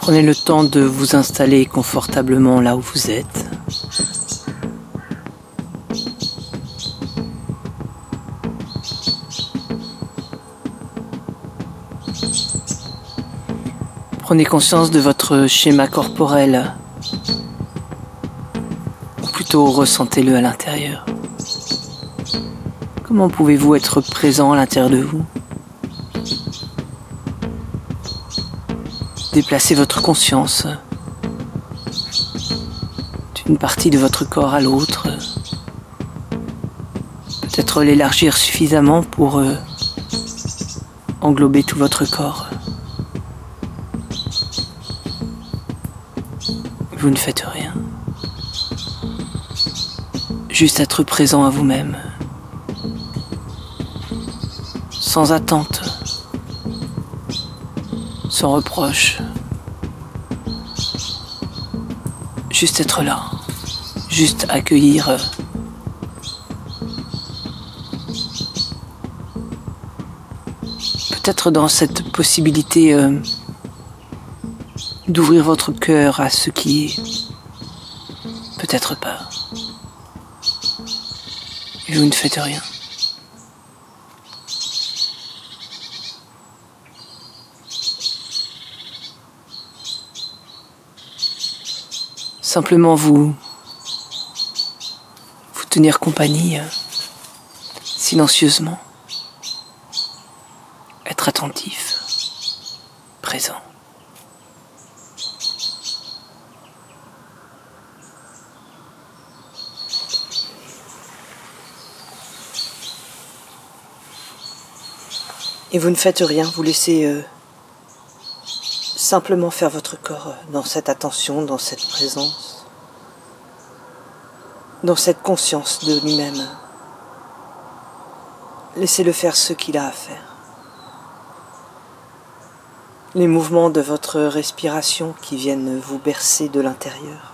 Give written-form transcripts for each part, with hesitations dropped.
Prenez le temps de vous installer confortablement là où vous êtes. Prenez conscience de votre schéma corporel, ou plutôt ressentez-le à l'intérieur. Comment pouvez-vous être présent à l'intérieur de vous? Déplacez votre conscience d'une partie de votre corps à l'autre. Peut-être l'élargir suffisamment pour englober tout votre corps. Vous ne faites rien. Juste être présent à vous-même. Sans attente. Sans reproche. Juste être là. Juste accueillir. Peut-être dans cette possibilité d'ouvrir votre cœur à ce qui est. Peut-être pas. Et vous ne faites rien. Simplement vous tenir compagnie silencieusement. Être attentif, présent. Et vous ne faites rien, vous laissez simplement faire votre corps dans cette attention, dans cette présence, dans cette conscience de lui-même. Laissez-le faire ce qu'il a à faire. Les mouvements de votre respiration qui viennent vous bercer de l'intérieur.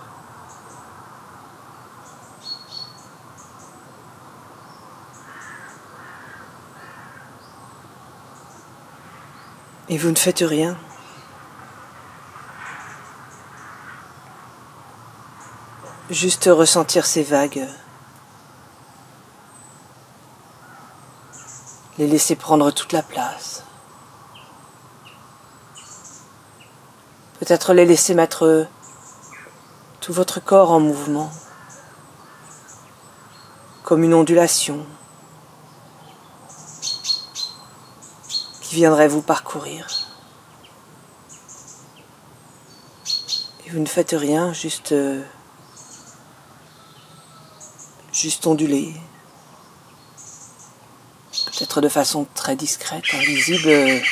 Et vous ne faites rien. Juste ressentir ces vagues. Les laisser prendre toute la place. Peut-être les laisser mettre tout votre corps en mouvement. Comme une ondulation qui viendrait vous parcourir. Et vous ne faites rien, juste onduler. Peut-être de façon très discrète, invisible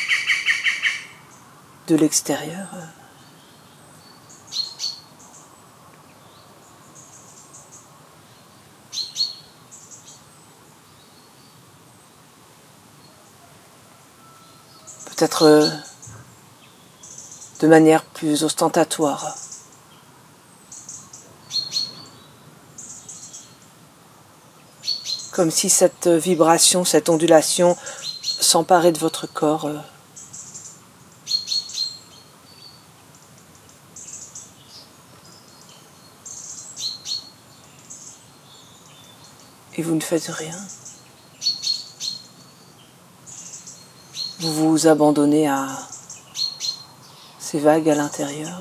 de l'extérieur. Peut-être de manière plus ostentatoire. Comme si cette vibration, cette ondulation s'emparait de votre corps. Et vous ne faites rien. Vous vous abandonnez à ces vagues à l'intérieur.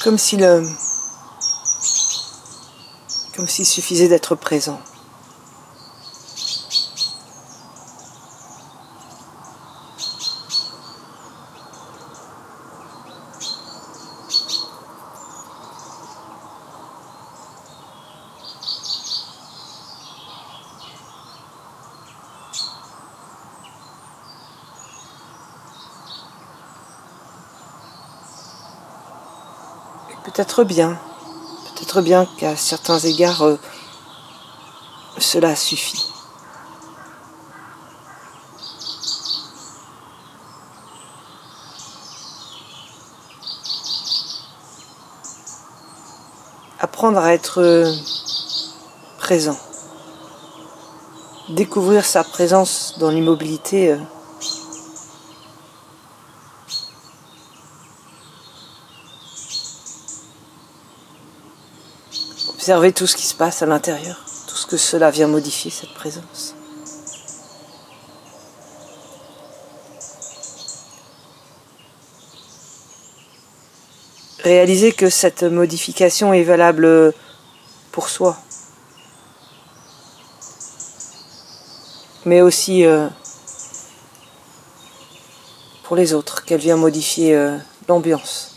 Comme s'il suffisait d'être présent. Peut-être bien qu'à certains égards, cela suffit. Apprendre à être présent. Découvrir sa présence dans l'immobilité. Observer tout ce qui se passe à l'intérieur, tout ce que cela vient modifier, cette présence. Réaliser que cette modification est valable pour soi, mais aussi pour les autres, qu'elle vient modifier l'ambiance.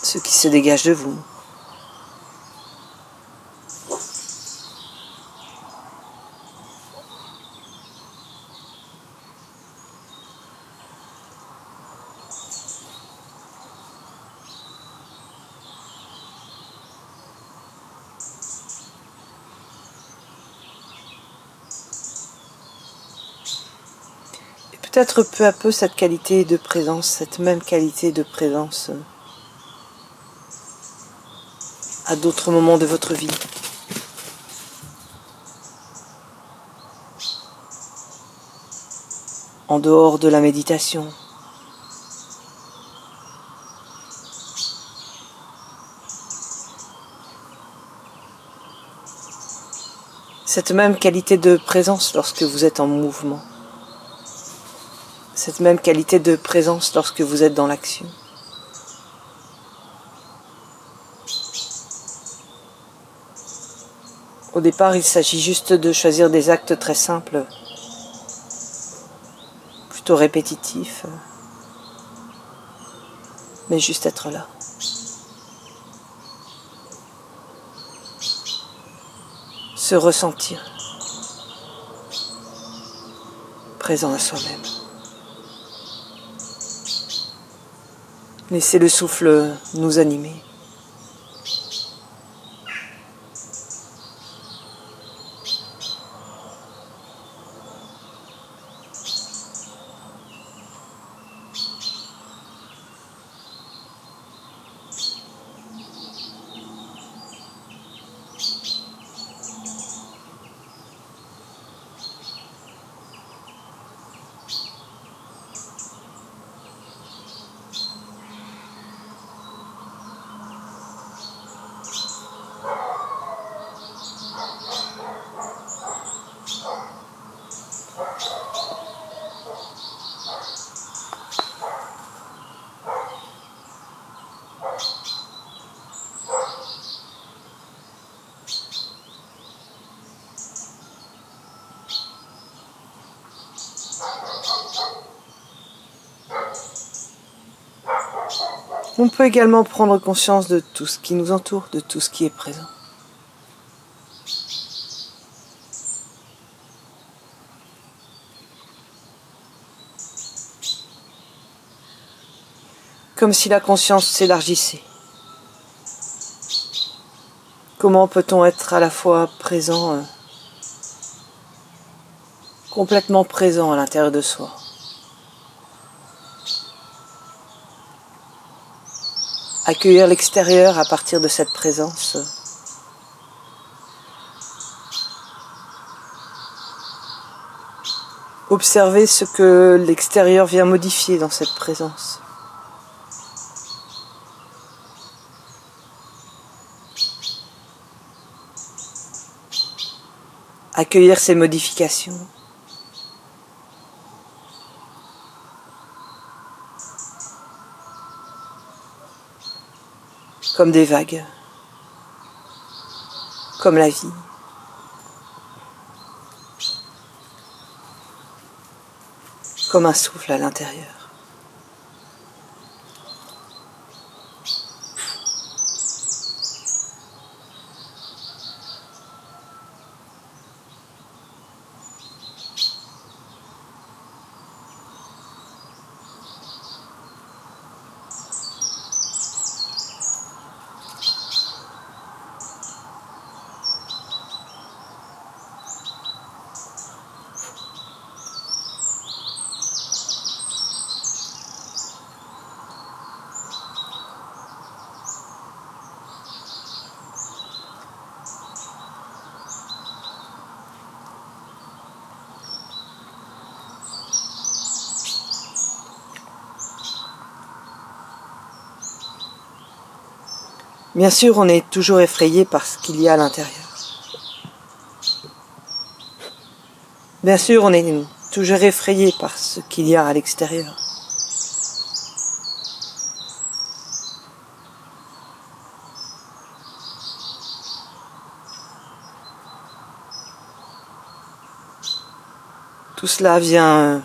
Ce qui se dégage de vous. Et peut-être peu à peu cette qualité de présence, cette même qualité de présence à d'autres moments de votre vie. En dehors de la méditation. Cette même qualité de présence lorsque vous êtes en mouvement. Cette même qualité de présence lorsque vous êtes dans l'action. Au départ, il s'agit juste de choisir des actes très simples, plutôt répétitifs, mais juste être là. Se ressentir présent à soi-même. Laissez le souffle nous animer. On peut également prendre conscience de tout ce qui nous entoure, de tout ce qui est présent. Comme si la conscience s'élargissait. Comment peut-on être à la fois présent, complètement présent à l'intérieur de soi ? Accueillir l'extérieur à partir de cette présence. Observer ce que l'extérieur vient modifier dans cette présence. Accueillir ces modifications. Comme des vagues, comme la vie. Comme un souffle à l'intérieur. Bien sûr, on est toujours effrayé par ce qu'il y a à l'intérieur. Bien sûr, on est toujours effrayé par ce qu'il y a à l'extérieur. Tout cela vient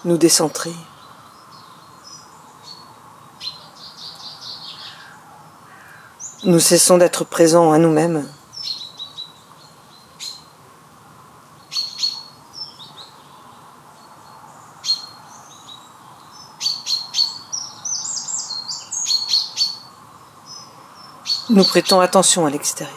nous décentrer. Nous cessons d'être présents à nous-mêmes. Nous prêtons attention à l'extérieur.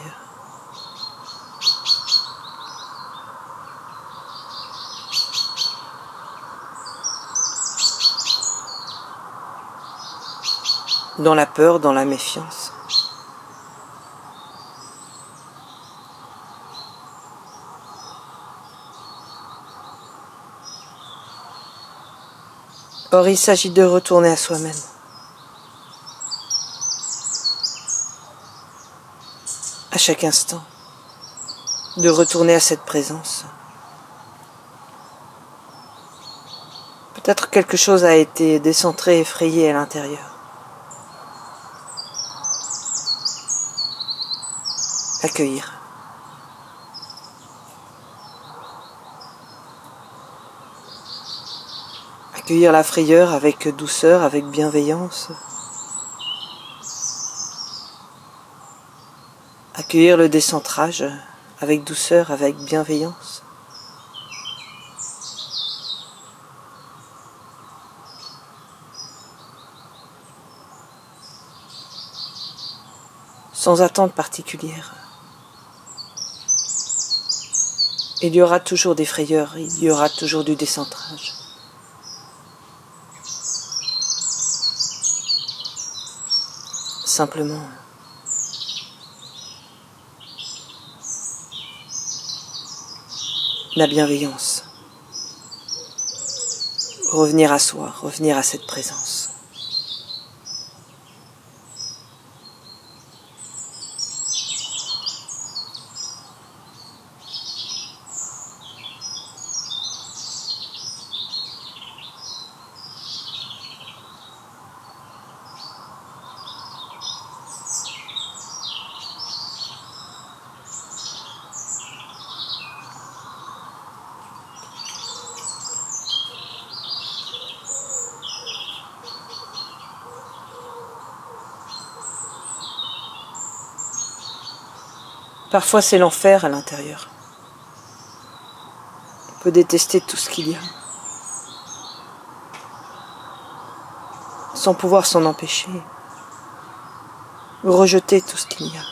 Dans la peur, dans la méfiance. Or, il s'agit de retourner à soi-même. À chaque instant. De retourner à cette présence. Peut-être quelque chose a été décentré, effrayé à l'intérieur. Accueillir. Accueillir la frayeur avec douceur, avec bienveillance. Accueillir le décentrage avec douceur, avec bienveillance. Sans attente particulière. Il y aura toujours des frayeurs, il y aura toujours du décentrage. Simplement, la bienveillance. Revenir à soi, revenir à cette présence. Parfois c'est l'enfer à l'intérieur. On peut détester tout ce qu'il y a, sans pouvoir s'en empêcher, ou rejeter tout ce qu'il y a,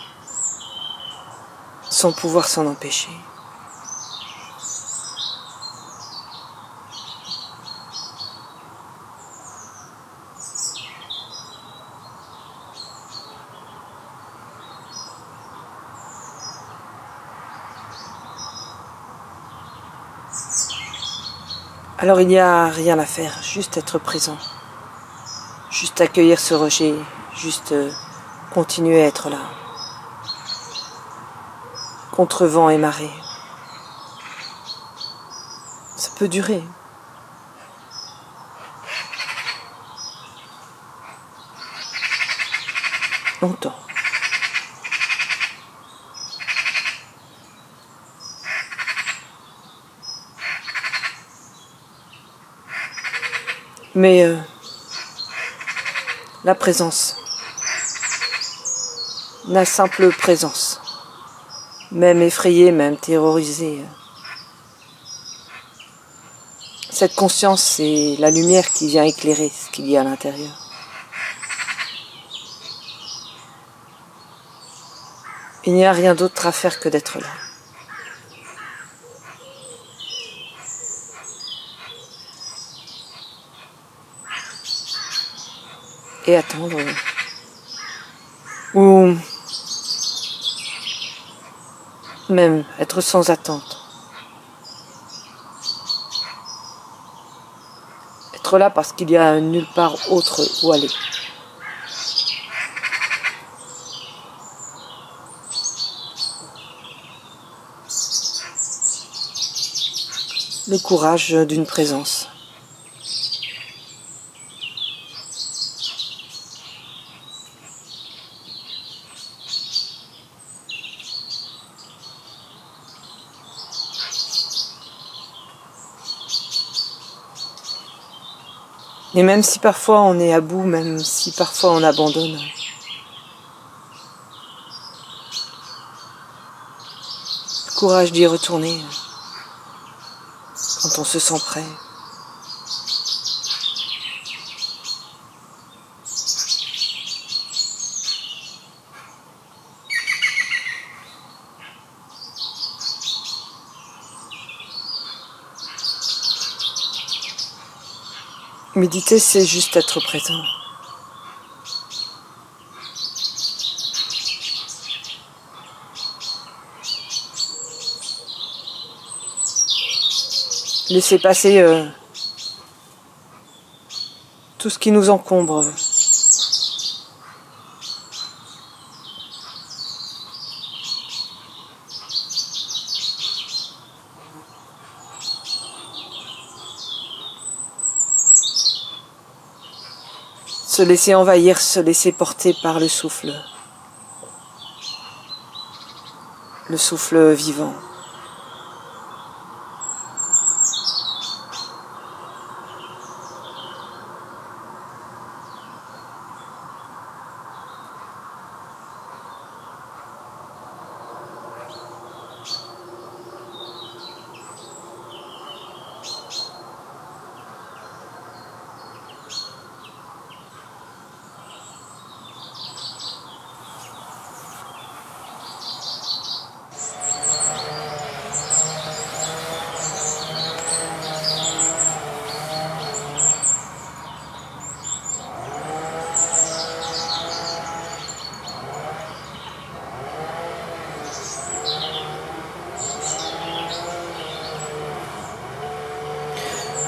sans pouvoir s'en empêcher. Alors il n'y a rien à faire, juste être présent, juste accueillir ce rejet, juste continuer à être là, contre vent et marée. Ça peut durer. Longtemps. Mais la présence, la simple présence, même effrayée, même terrorisée, cette conscience, c'est la lumière qui vient éclairer ce qu'il y a à l'intérieur. Il n'y a rien d'autre à faire que d'être là. Et attendre. Ou même être sans attente. Être là parce qu'il y a nulle part autre où aller. le courage d'une présence. Et même si parfois on est à bout, même si parfois on abandonne, le courage d'y retourner quand on se sent prêt. Méditer, c'est juste être présent. Laisser passer tout ce qui nous encombre. Se laisser envahir, se laisser porter par le souffle vivant.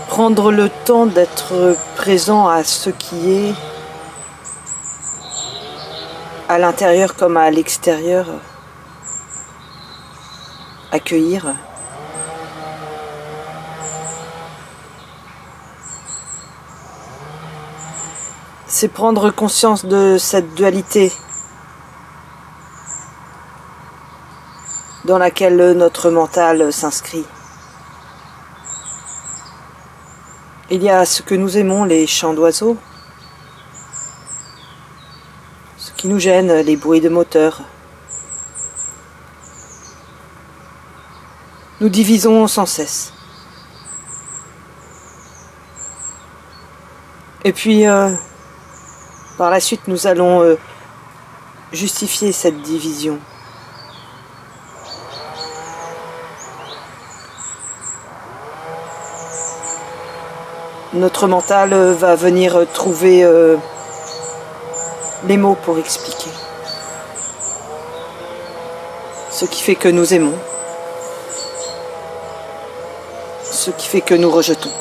Prendre le temps d'être présent à ce qui est, à l'intérieur comme à l'extérieur, accueillir. C'est prendre conscience de cette dualité dans laquelle notre mental s'inscrit. Il y a ce que nous aimons, les chants d'oiseaux, ce qui nous gêne, les bruits de moteur. Nous divisons sans cesse. Et puis, par la suite, nous allons justifier cette division. Notre mental va venir trouver les mots pour expliquer ce qui fait que nous aimons, ce qui fait que nous rejetons.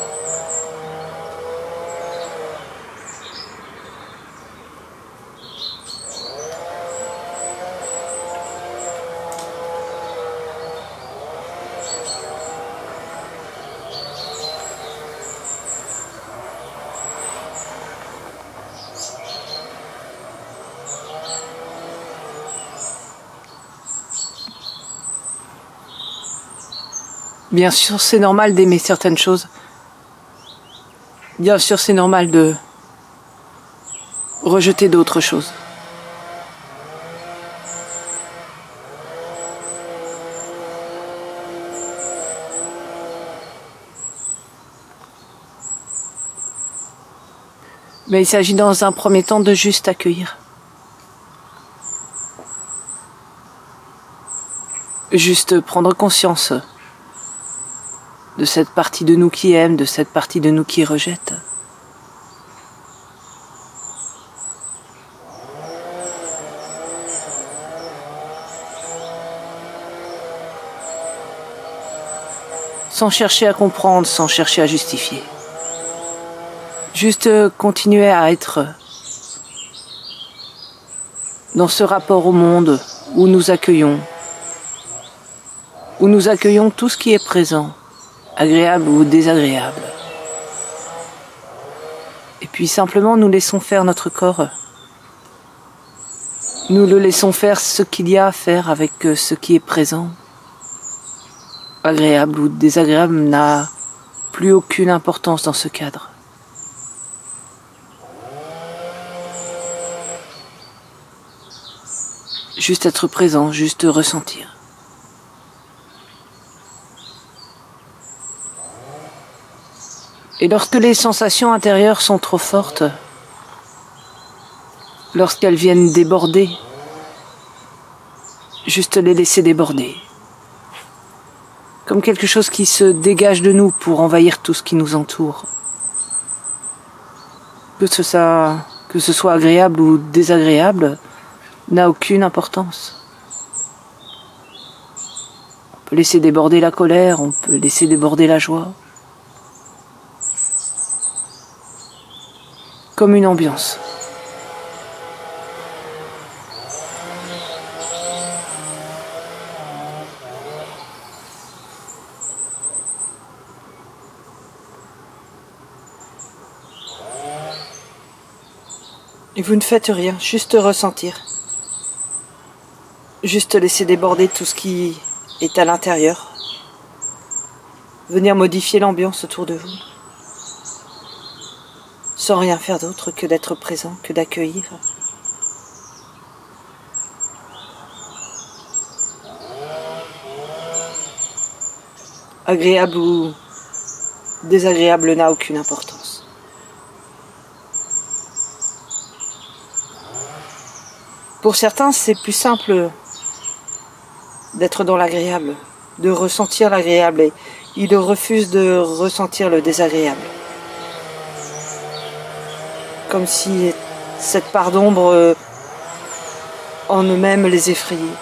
Bien sûr, c'est normal d'aimer certaines choses. Bien sûr, c'est normal de rejeter d'autres choses. Mais il s'agit dans un premier temps de juste accueillir. Juste prendre conscience de cette partie de nous qui aime, de cette partie de nous qui rejette. Sans chercher à comprendre, sans chercher à justifier. Juste continuer à être dans ce rapport au monde où nous accueillons tout ce qui est présent agréable ou désagréable. Et puis simplement nous laissons faire notre corps. Nous le laissons faire ce qu'il y a à faire avec ce qui est présent. Agréable ou désagréable n'a plus aucune importance dans ce cadre. Juste être présent, juste ressentir. Et lorsque les sensations intérieures sont trop fortes, lorsqu'elles viennent déborder, juste les laisser déborder. Comme quelque chose qui se dégage de nous pour envahir tout ce qui nous entoure. Que ce soit agréable ou désagréable, n'a aucune importance. On peut laisser déborder la colère, on peut laisser déborder la joie. Comme une ambiance. Et vous ne faites rien, juste ressentir. Juste laisser déborder tout ce qui est à l'intérieur. Venir modifier l'ambiance autour de vous. Sans rien faire d'autre que d'être présent, que d'accueillir. Agréable ou désagréable n'a aucune importance. Pour certains, c'est plus simple d'être dans l'agréable, de ressentir l'agréable, et ils refusent de ressentir le désagréable. Comme si cette part d'ombre en eux-mêmes les effrayait.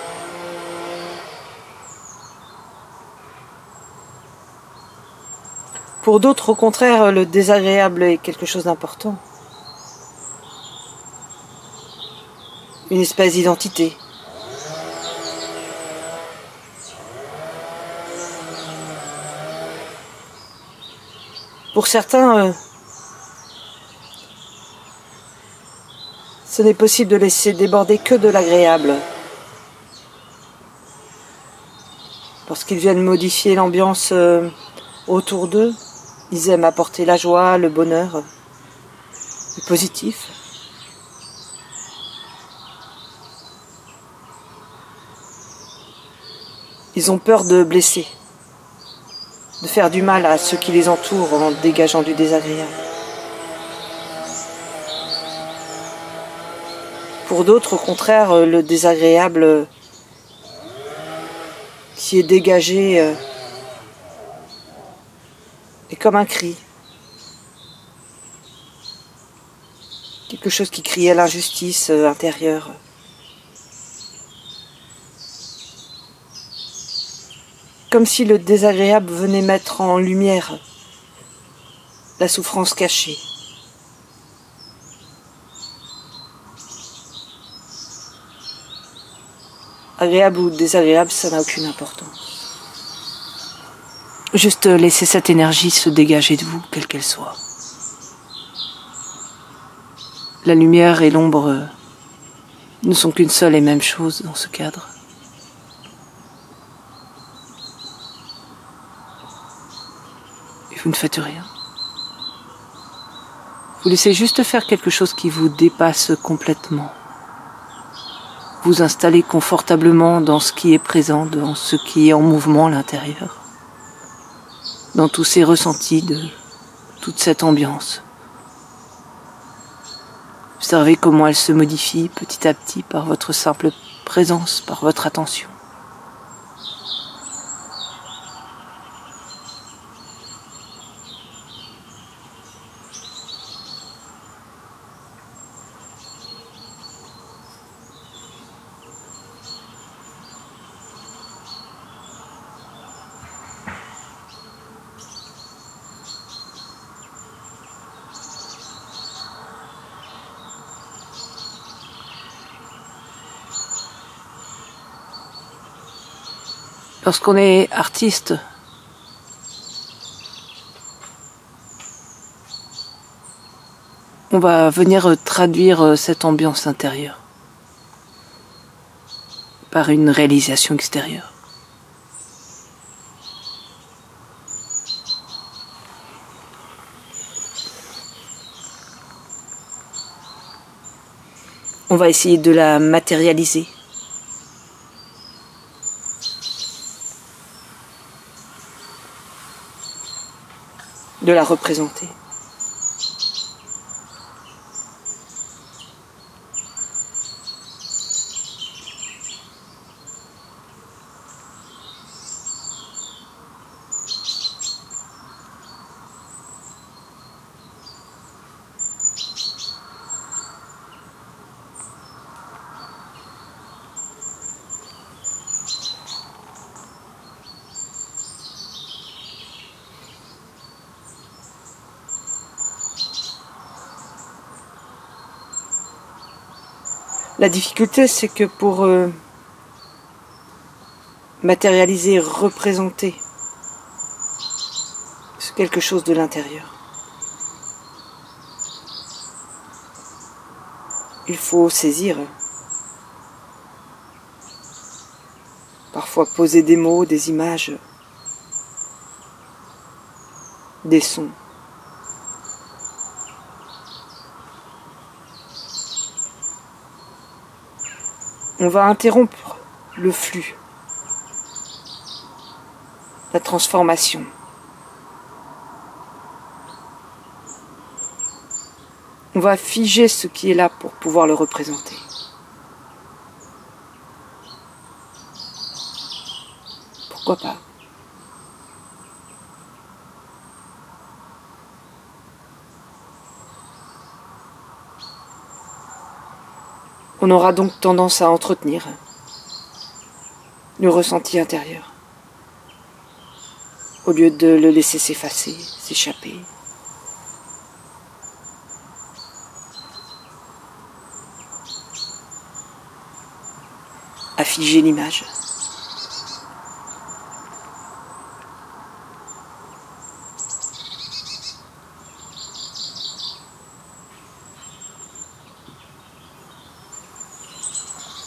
Pour d'autres, au contraire, le désagréable est quelque chose d'important. Une espèce d'identité. Pour certains, ce n'est possible de laisser déborder que de l'agréable. Parce qu'ils viennent modifier l'ambiance autour d'eux, ils aiment apporter la joie, le bonheur, le positif. Ils ont peur de blesser, de faire du mal à ceux qui les entourent en dégageant du désagréable. Pour d'autres, au contraire, le désagréable qui est dégagé est comme un cri. Quelque chose qui crie à l'injustice intérieure. Comme si le désagréable venait mettre en lumière la souffrance cachée. Agréable ou désagréable, ça n'a aucune importance. Juste laisser cette énergie se dégager de vous, quelle qu'elle soit. La lumière et l'ombre ne sont qu'une seule et même chose dans ce cadre. Et vous ne faites rien. Vous laissez juste faire quelque chose qui vous dépasse complètement. Vous installer confortablement dans ce qui est présent, dans ce qui est en mouvement à l'intérieur, dans tous ces ressentis de toute cette ambiance. Observez comment elle se modifie petit à petit par votre simple présence, par votre attention. Lorsqu'on est artiste, On va venir traduire cette ambiance intérieure par une réalisation extérieure. On va essayer de la matérialiser. De la représenter. La difficulté, c'est que pour matérialiser, représenter quelque chose de l'intérieur, il faut saisir, parfois poser des mots, des images, des sons. On va interrompre le flux, la transformation. On va figer ce qui est là pour pouvoir le représenter. Pourquoi pas ? On aura donc tendance à entretenir le ressenti intérieur, au lieu de le laisser s'effacer, s'échapper. À figer l'image.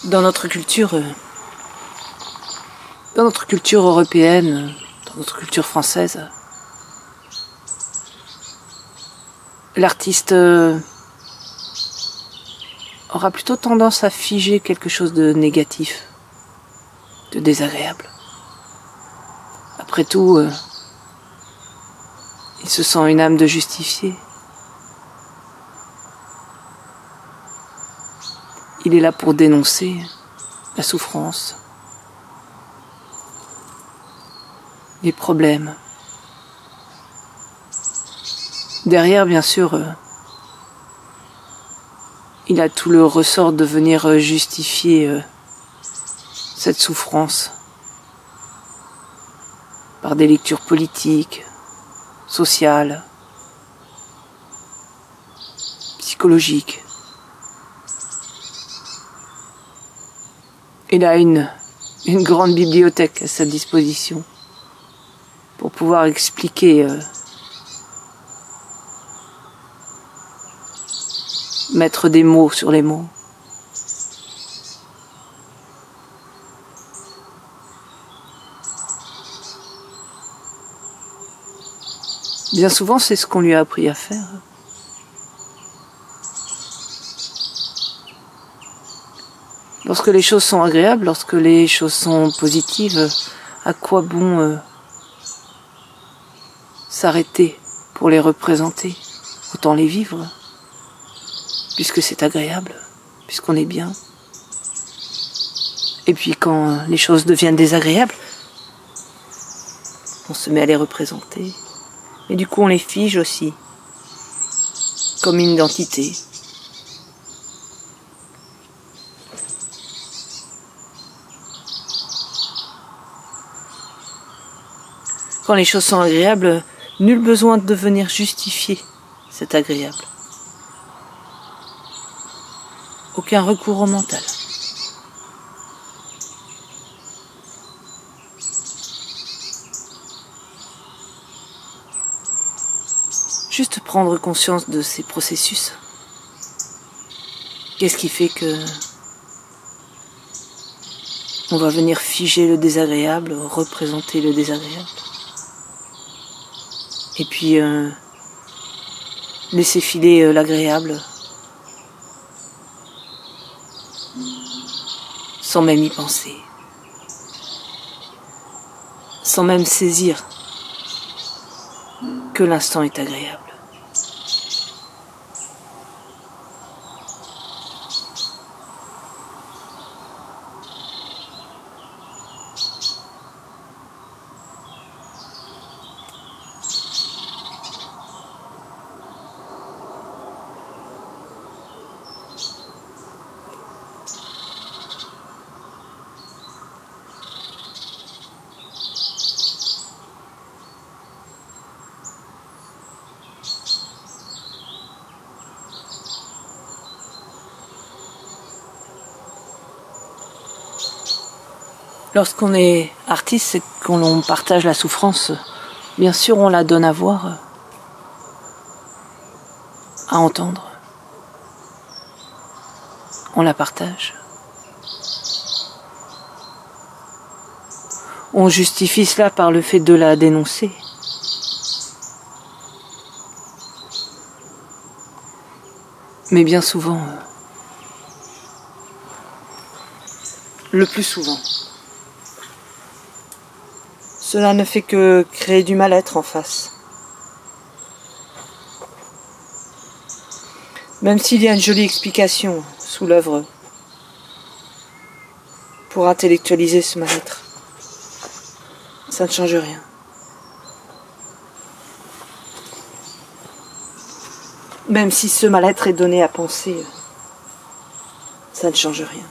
Dans notre culture européenne, dans notre culture française, l'artiste aura plutôt tendance à figer quelque chose de négatif, de désagréable. Après tout, il se sent une âme de justicier. Il est là pour dénoncer la souffrance, les problèmes. Derrière, bien sûr, il a tout le ressort de venir justifier cette souffrance par des lectures politiques, sociales, psychologiques. Il a une grande bibliothèque à sa disposition pour pouvoir expliquer, mettre des mots sur les mots. Bien souvent, c'est ce qu'on lui a appris à faire. Lorsque les choses sont agréables, lorsque les choses sont positives, à quoi bon s'arrêter pour les représenter? Autant les vivre, puisque c'est agréable, puisqu'on est bien. Et puis quand les choses deviennent désagréables, on se met à les représenter. Et du coup on les fige aussi, comme une identité. Quand les choses sont agréables, nul besoin de venir justifier cet agréable. Aucun recours au mental. Juste prendre conscience de ces processus Qu'est-ce qui fait que on va venir figer le désagréable, représenter le désagréable, et puis laisser filer l'agréable sans même y penser, sans même saisir que l'instant est agréable. Lorsqu'on est artiste et qu'on partage la souffrance, bien sûr on la donne à voir, à entendre. On la partage. On justifie cela par le fait de la dénoncer. Mais bien souvent, le plus souvent, cela ne fait que créer du mal-être en face. Même s'il y a une jolie explication sous l'œuvre pour intellectualiser ce mal-être, ça ne change rien. Même si ce mal-être est donné à penser, ça ne change rien.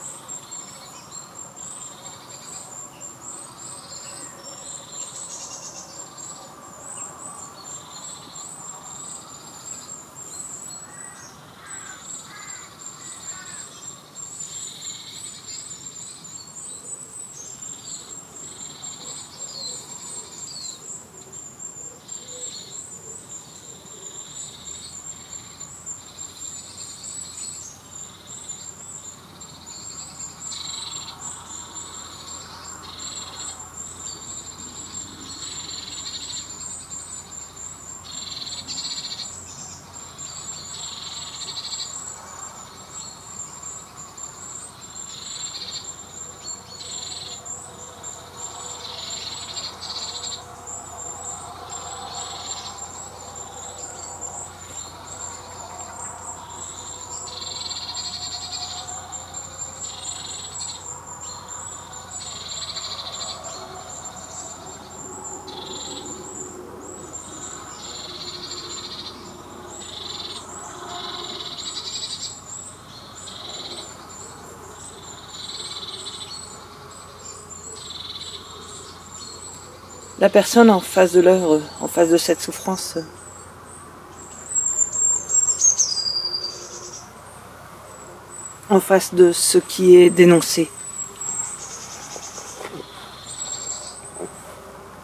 La personne en face de l'œuvre, en face de cette souffrance, en face de ce qui est dénoncé,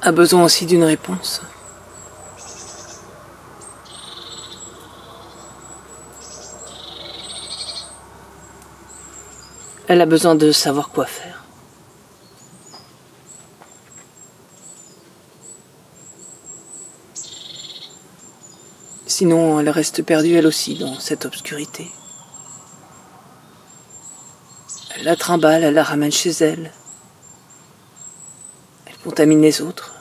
a besoin aussi d'une réponse. Elle a besoin de savoir quoi faire. Sinon, elle reste perdue elle aussi dans cette obscurité. Elle la trimballe, elle la ramène chez elle. Elle contamine les autres.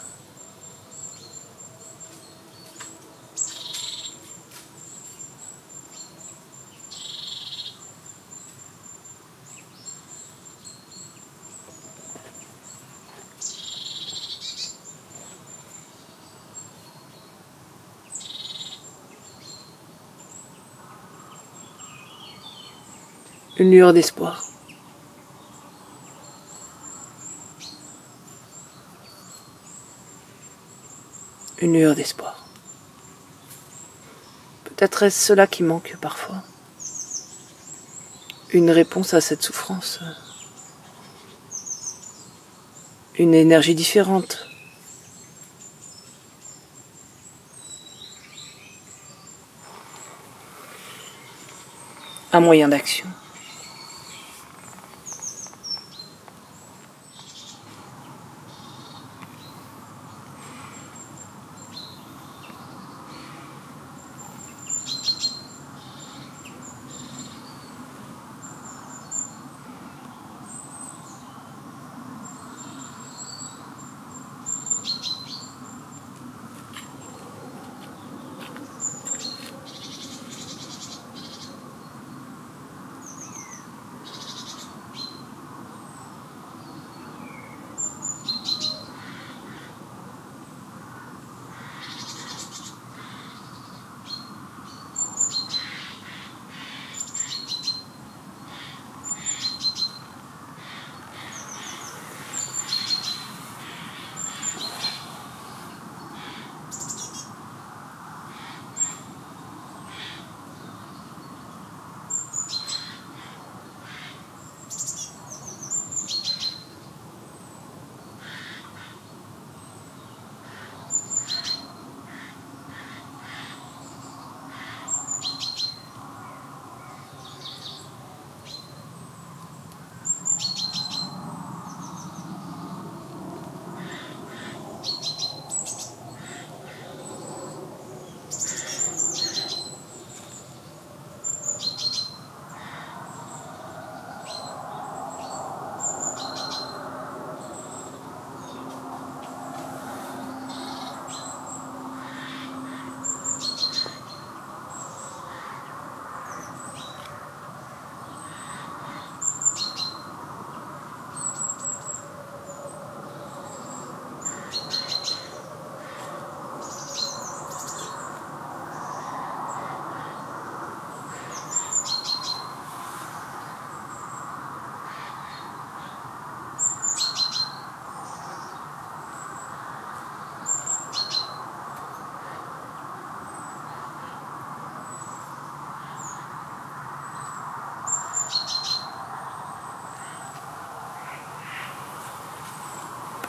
Une lueur d'espoir. Une lueur d'espoir. Peut-être est-ce cela qui manque parfois. Une réponse à cette souffrance. Une énergie différente. Un moyen d'action.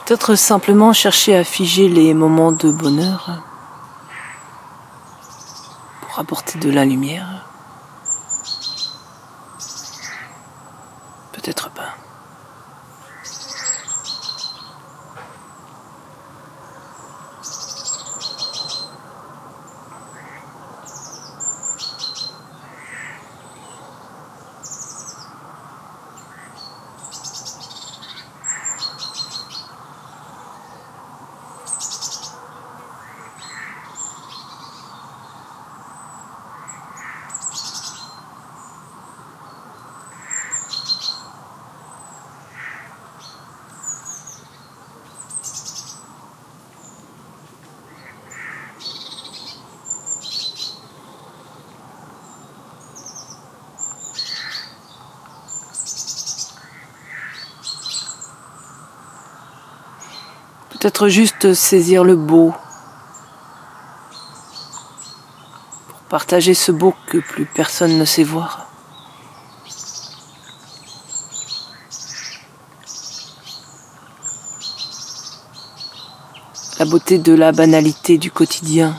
Peut-être simplement chercher à figer les moments de bonheur pour apporter de la lumière. Peut-être pas. Peut-être juste saisir le beau, pour partager ce beau que plus personne ne sait voir. La beauté de la banalité du quotidien.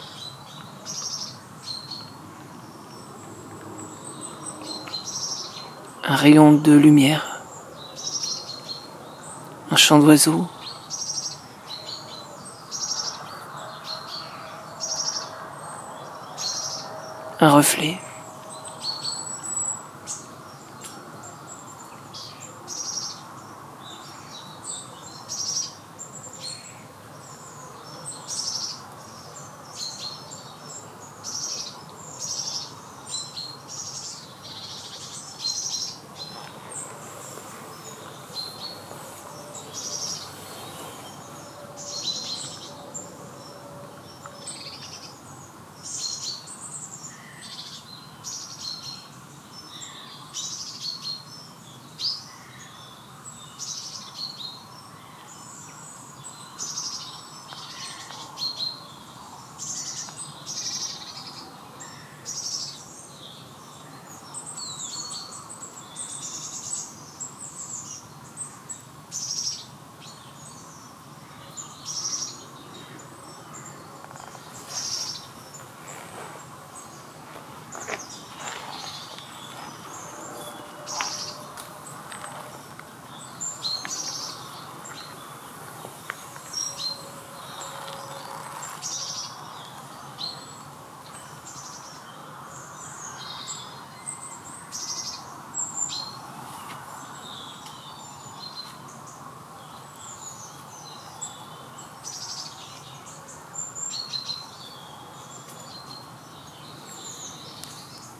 Un rayon de lumière, un chant d'oiseau. Un reflet.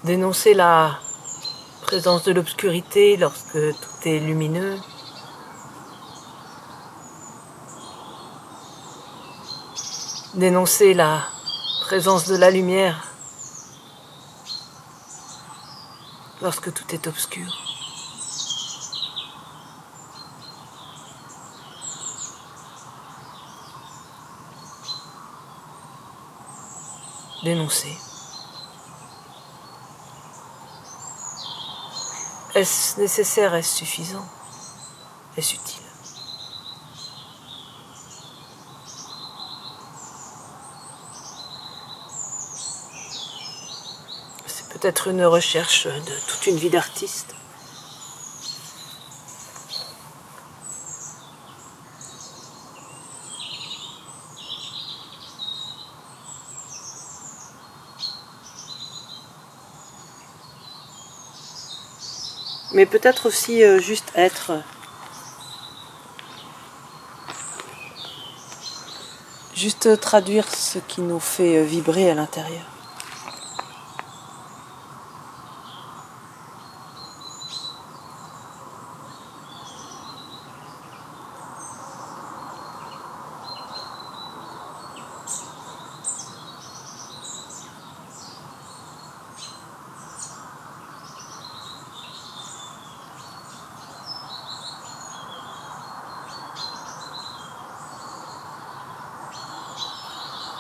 Dénoncer la présence de l'obscurité lorsque tout est lumineux. Dénoncer la présence de la lumière lorsque tout est obscur. Dénoncer. Est-ce nécessaire? Est-ce suffisant? Est-ce utile? C'est peut-être une recherche de toute une vie d'artiste. Mais peut-être aussi juste être. Juste traduire ce qui nous fait vibrer à l'intérieur.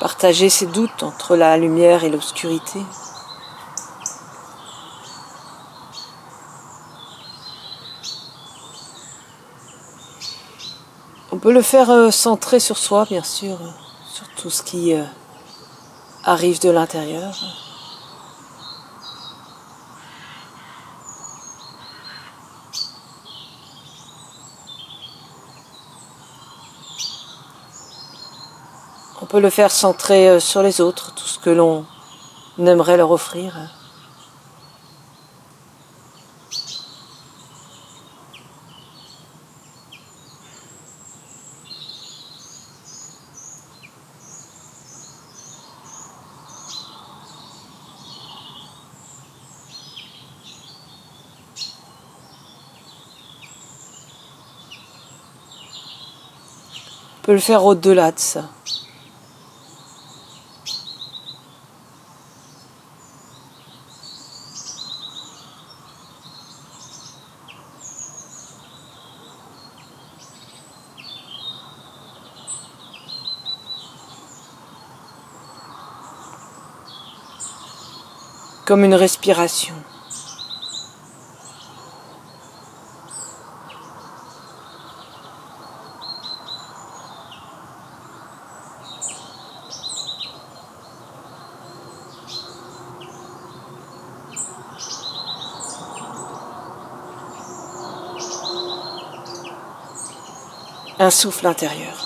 Partager ses doutes entre la lumière et l'obscurité. On peut le faire centré sur soi, bien sûr, sur tout ce qui arrive de l'intérieur. On peut le faire centré sur les autres, tout ce que l'on aimerait leur offrir. On peut le faire au-delà de ça. Comme une respiration. Un souffle intérieur.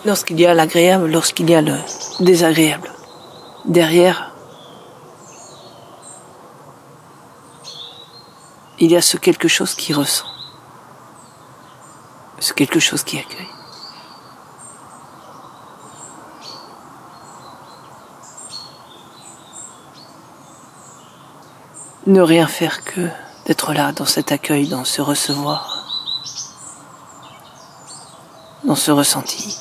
Lorsqu'il y a l'agréable, lorsqu'il y a le désagréable. Derrière, il y a ce quelque chose qui ressent. Ce quelque chose qui accueille. Ne rien faire que d'être là, dans cet accueil, dans ce recevoir, dans ce ressenti.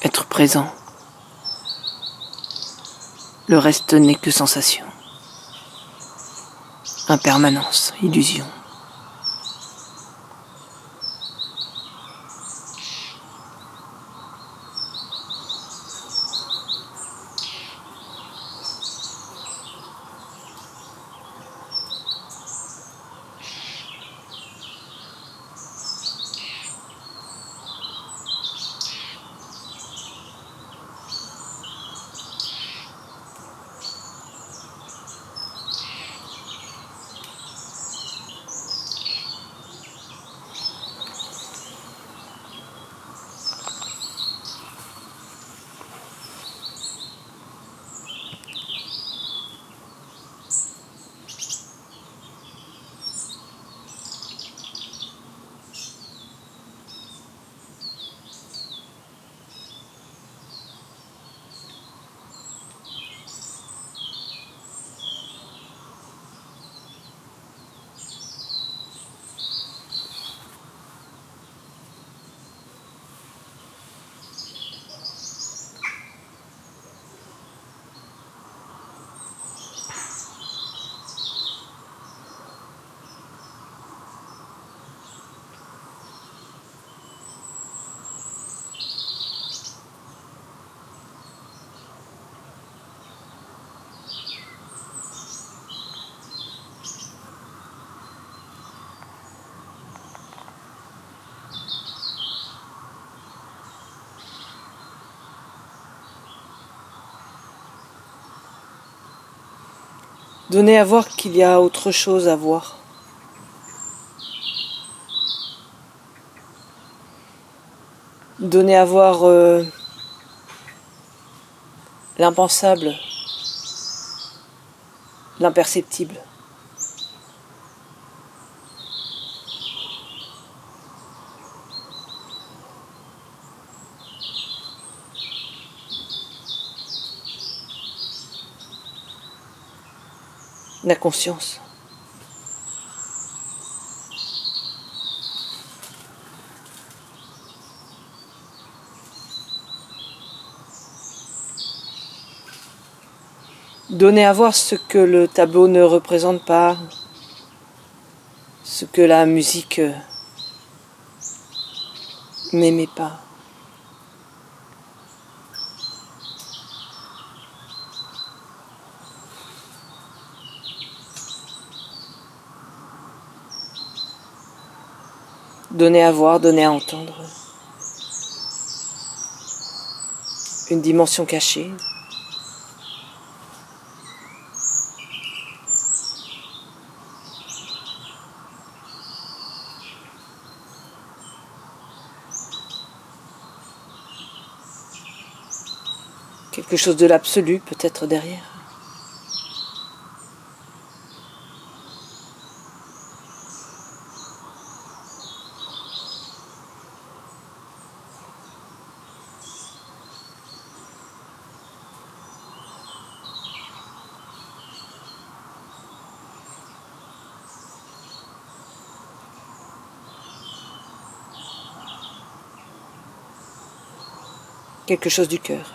Être présent. Le reste n'est que sensation. Impermanence, illusion. Donner à voir qu'il y a autre chose à voir. Donner à voir l'impensable, l'imperceptible. La conscience. Donner à voir ce que le tableau ne représente pas, ce que la musique n'aimait pas. Donner à voir, donner à entendre. Une dimension cachée. Quelque chose de l'absolu peut-être derrière. Quelque chose du cœur.